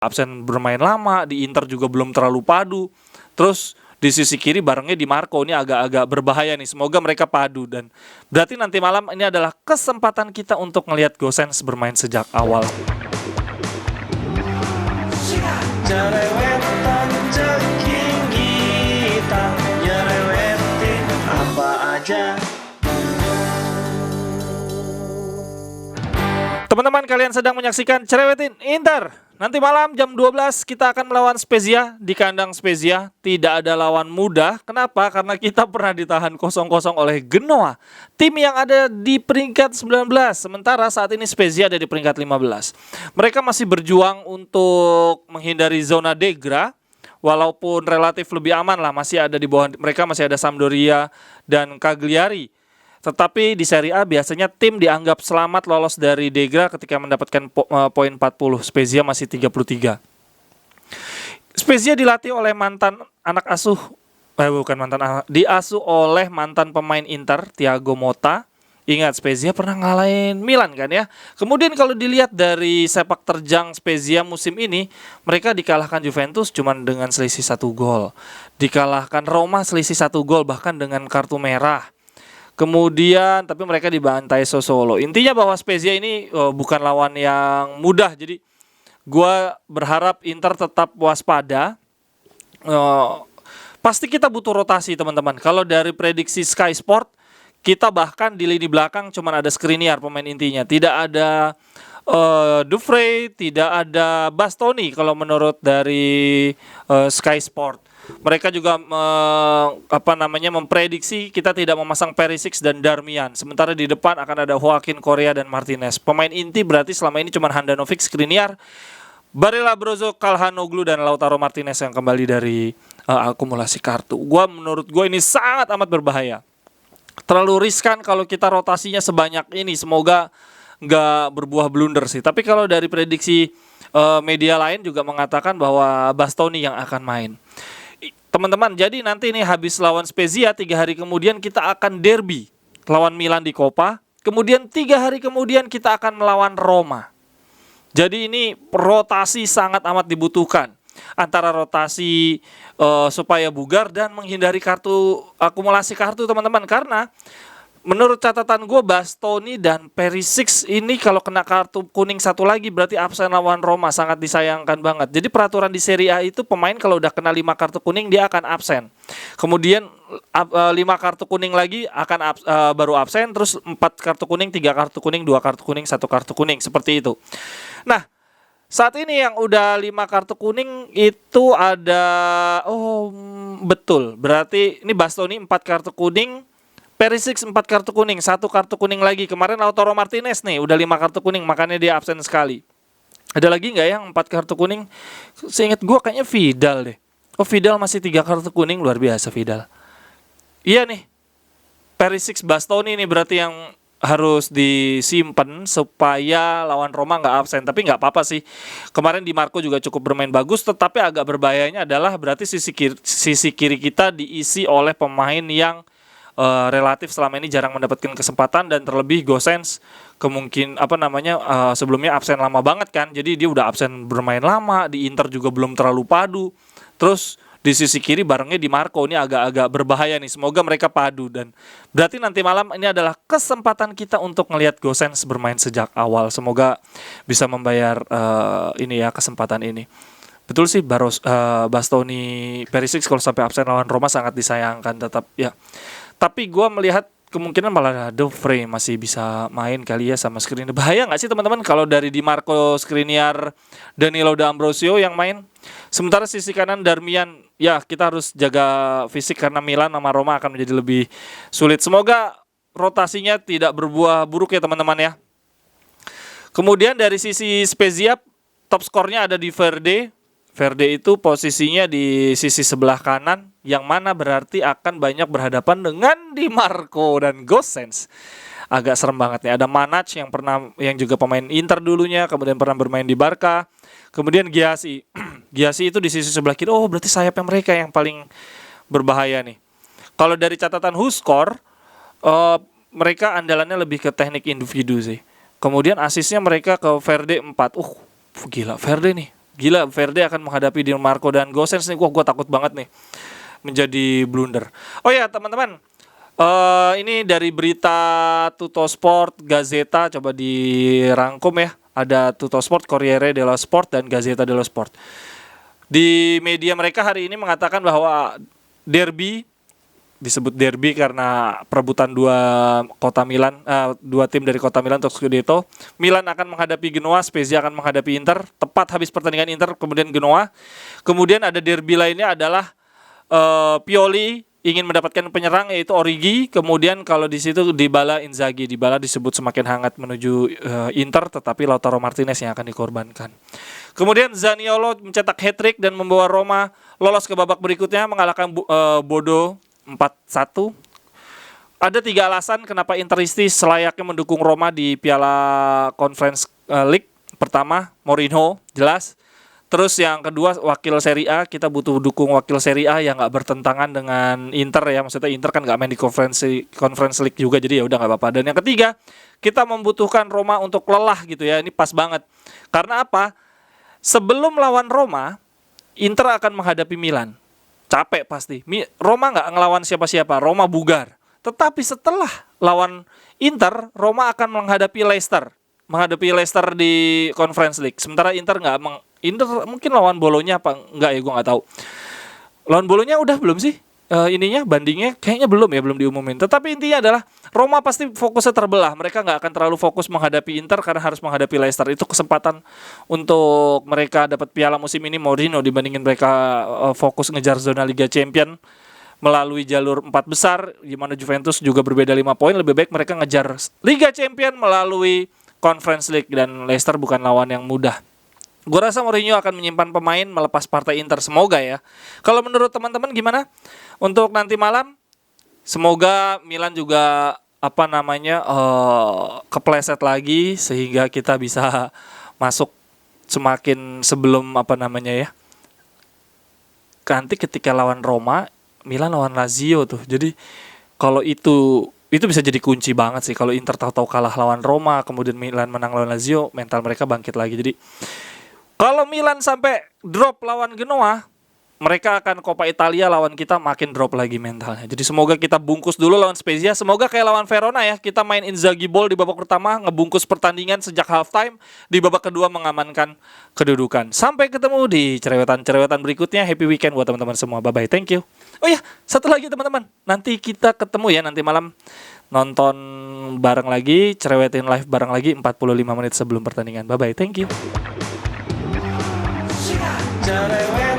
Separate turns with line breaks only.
absen bermain lama, di Inter juga belum terlalu padu. Terus di sisi kiri barengnya Di Marco, ini agak-agak berbahaya nih. Semoga mereka padu, dan berarti nanti malam ini adalah kesempatan kita untuk ngelihat Gosens bermain sejak awal.
Cerewetan ceking kita, nyerewetin apa aja.
Teman-teman, kalian sedang menyaksikan Cerewetin Inter. Nanti malam jam 12 kita akan melawan Spezia di kandang Spezia. Tidak ada lawan mudah. Kenapa? Karena kita pernah ditahan 0-0 oleh Genoa, tim yang ada di peringkat 19. Sementara saat ini Spezia ada di peringkat 15. Mereka masih berjuang untuk menghindari zona degra, walaupun relatif lebih aman lah. Masih ada di bawah mereka, masih ada Sampdoria dan Cagliari. Tetapi di Serie A biasanya tim dianggap selamat lolos dari degra ketika mendapatkan poin 40. Spezia masih 33. Spezia dilatih oleh mantan anak asuh, diasuh oleh mantan pemain Inter, Thiago Motta. Ingat, Spezia pernah ngalahin Milan kan ya. Kemudian kalau dilihat dari sepak terjang Spezia musim ini, mereka dikalahkan Juventus cuma dengan selisih 1 gol. Dikalahkan Roma selisih 1 gol bahkan dengan kartu merah. Kemudian tapi mereka dibantai Sassuolo. Intinya bahwa Spezia ini bukan lawan yang mudah. Jadi gue berharap Inter tetap waspada. Pasti kita butuh rotasi, teman-teman. Kalau dari prediksi Sky Sport, kita bahkan di lini belakang cuma ada Skriniar pemain intinya. Tidak ada Dufray, tidak ada Bastoni kalau menurut dari Sky Sport. Mereka juga memprediksi kita tidak memasang Perisic dan Darmian. Sementara di depan akan ada Joaquin Correa dan Martinez. Pemain inti berarti selama ini cuma Handanovic, Skriniar, Barella, Brozo, Calhanoglu dan Lautaro Martinez yang kembali dari akumulasi kartu. Menurut gue ini sangat amat berbahaya. Terlalu riskan kalau kita rotasinya sebanyak ini. Semoga nggak berbuah blunder sih. Tapi kalau dari prediksi media lain juga mengatakan bahwa Bastoni yang akan main. Teman-teman, jadi nanti ini habis lawan Spezia, 3 hari kemudian kita akan derby lawan Milan di Coppa. Kemudian 3 hari kemudian kita akan melawan Roma. Jadi ini rotasi sangat amat dibutuhkan. Antara rotasi supaya bugar dan menghindari akumulasi kartu, teman-teman. Karena menurut catatan gue, Bastoni dan Perisic ini kalau kena kartu kuning 1 lagi berarti absen lawan Roma, sangat disayangkan banget. Jadi peraturan di Serie A itu pemain kalau udah kena 5 kartu kuning dia akan absen. Kemudian 5 kartu kuning lagi akan baru absen, terus 4 kartu kuning, 3 kartu kuning, 2 kartu kuning, 1 kartu kuning, seperti itu. Nah, saat ini yang udah 5 kartu kuning itu ada, betul, berarti ini Bastoni 4 kartu kuning, Perisic 4 kartu kuning, 1 kartu kuning lagi. Kemarin Lautaro Martinez nih udah 5 kartu kuning, makanya dia absen sekali. Ada lagi nggak yang 4 kartu kuning? Seingat gue kayaknya Vidal deh. Vidal masih 3 kartu kuning, luar biasa Vidal. Iya nih, Perisic, Bastoni nih berarti yang harus disimpan supaya lawan Roma nggak absen. Tapi nggak apa-apa sih. Kemarin Di Marco juga cukup bermain bagus, tetapi agak berbahayanya adalah berarti sisi kiri kita diisi oleh pemain yang relatif selama ini jarang mendapatkan kesempatan, dan terlebih Gosens sebelumnya absen lama banget kan. Jadi dia udah absen bermain lama, di Inter juga belum terlalu padu. Terus di sisi kiri barengnya Di Marco, ini agak-agak berbahaya nih. Semoga mereka padu, dan berarti nanti malam ini adalah kesempatan kita untuk ngelihat Gosens bermain sejak awal. Semoga bisa membayar kesempatan ini. Betul sih, Bastoni, Perisic kalau sampai absen lawan Roma sangat disayangkan tetap ya. Tapi gue melihat kemungkinan malah Dufray masih bisa main kali ya sama Skriniar. Bahaya nggak sih teman-teman kalau dari Di Marco, Skriniar, Danilo D'Ambrosio yang main? Sementara sisi kanan Darmian, ya kita harus jaga fisik karena Milan sama Roma akan menjadi lebih sulit. Semoga rotasinya tidak berbuah buruk ya teman-teman ya. Kemudian dari sisi Spezia, top skornya ada di Verde. Verde itu posisinya di sisi sebelah kanan, yang mana berarti akan banyak berhadapan dengan Di Marco dan Gosens. Agak serem banget nih. Ada Manac yang juga pemain Inter dulunya, kemudian pernah bermain di Barca. Kemudian Gyasi. Gyasi itu di sisi sebelah kiri. Berarti sayapnya mereka yang paling berbahaya nih. Kalau dari catatan WhoScore, mereka andalannya lebih ke teknik individu sih. Kemudian asisnya mereka ke Verde 4. Gila Verde nih. Gila, Verde akan menghadapi Di Marco dan Gosens nih. Gue takut banget nih menjadi blunder. Oh ya teman-teman, ini dari berita Tuttosport, Gazzetta, coba dirangkum ya. Ada Tuttosport, Corriere dello Sport, dan Gazzetta dello Sport. Di media mereka hari ini mengatakan bahwa derby, disebut derby karena perebutan dua tim dari kota Milan untuk Scudetto. Milan akan menghadapi Genoa, Spezia akan menghadapi Inter. Tepat habis pertandingan Inter, kemudian Genoa. Kemudian ada derby lainnya adalah Pioli ingin mendapatkan penyerang yaitu Origi. Kemudian kalau di situ Dybala, Inzaghi. Dybala disebut semakin hangat menuju Inter, tetapi Lautaro Martinez yang akan dikorbankan. Kemudian Zaniolo mencetak hat-trick dan membawa Roma lolos ke babak berikutnya, mengalahkan Bodo 4-1. Ada 3 alasan kenapa Interisti selayaknya mendukung Roma di Piala Conference League. Pertama, Mourinho, jelas. Terus yang kedua, wakil Serie A. Kita butuh dukung wakil Serie A yang nggak bertentangan dengan Inter ya. Maksudnya Inter kan nggak main di Conference League juga, jadi ya udah nggak apa-apa. Dan yang ketiga, kita membutuhkan Roma untuk lelah gitu ya. Ini pas banget. Karena apa? Sebelum lawan Roma, Inter akan menghadapi Milan. Capek pasti. Roma nggak ngelawan siapa-siapa. Roma bugar. Tetapi setelah lawan Inter, Roma akan menghadapi Leicester. Menghadapi Leicester di Conference League. Sementara Inter Inter mungkin lawan Bolonya apa enggak ya, gue nggak tahu. Lawan Bolonya udah belum sih? Bandingnya kayaknya belum diumumin. Tetapi intinya adalah Roma pasti fokusnya terbelah. Mereka nggak akan terlalu fokus menghadapi Inter karena harus menghadapi Leicester. Itu kesempatan untuk mereka dapat piala musim ini Mourinho dibandingin mereka fokus ngejar zona Liga Champion melalui jalur 4 besar, di mana Juventus juga berbeda 5 poin. Lebih baik mereka ngejar Liga Champion melalui Conference League, dan Leicester bukan lawan yang mudah. Gue rasa Mourinho akan menyimpan pemain melepas partai Inter. Semoga ya. Kalau menurut teman-teman gimana untuk nanti malam? Semoga Milan juga kepleset lagi sehingga kita bisa masuk semakin sebelum nanti ketika lawan Roma, Milan lawan Lazio tuh. Jadi kalau itu bisa jadi kunci banget sih. Kalau Inter tahu-tahu kalah lawan Roma, kemudian Milan menang lawan Lazio, mental mereka bangkit lagi. Jadi kalau Milan sampai drop lawan Genoa, mereka akan Coppa Italia lawan kita makin drop lagi mentalnya. Jadi semoga kita bungkus dulu lawan Spezia. Semoga kayak lawan Verona ya, kita main Inzaghi ball di babak pertama, ngebungkus pertandingan sejak halftime, di babak kedua mengamankan kedudukan. Sampai ketemu di cerewetan-cerewetan berikutnya. Happy weekend buat teman-teman semua. Bye-bye, thank you. Oh ya, satu lagi teman-teman, nanti kita ketemu ya nanti malam, nonton bareng lagi, cerewetin live bareng lagi 45 menit sebelum pertandingan. Bye-bye, thank you.
Cerewet